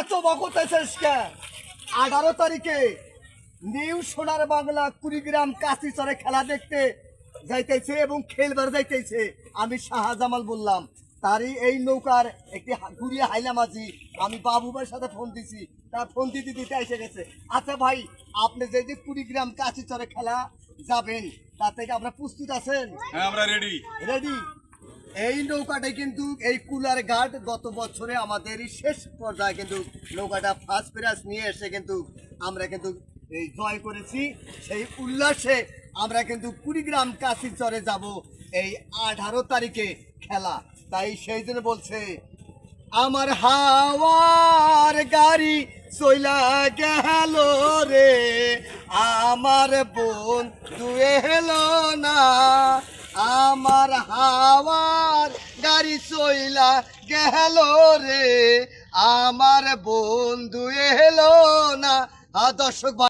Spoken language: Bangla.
এত বকতেছিস কে? 18 তারিখে নিউ সোনার বাংলা কুড়িগ্রাম কাশিচরে খেলা দেখতে যাইতেছে এবং খেলবার যাইতেছে। আমি শাহজামাল বললাম, তারই এই নৌকার একটি ঘুরিয়ে হাইলামাজি আমি বাবু ভাইয়ের সাথে ফোন দিছি, তার ফোন দিতে দিতে এসে গেছে। আচ্ছা ভাই, আপনি যে কুড়িগ্রাম কাশিচরে খেলা যাবেন তার থেকে আপনারা প্রস্তুত আছেন? হ্যাঁ, আমরা রেডি। রেডি। এই নৌকাটাই কিন্তু এই কুলার ঘাট গত বছরে আমাদের শেষ পর্যায়ে কিন্তু নৌকাটা ফার্স্ট প্রাইজ নিয়ে এসে কিন্তু আমরা কিন্তু এই জয় করেছি। সেই উল্লাসে আমরা কিন্তু কুড়িগ্রাম কাশিচরে যাব এই 18 তারিখে খেলা। তাই সেই জন্য বলছে, আমার হাওয়ার গাড়ি চইলা গেল রে, আমার বোন দুয়ে হেলো না, আমার হাওয়ার গাড়ি চইলা গেল রে, আমার বন্ধু এলো না। দর্শক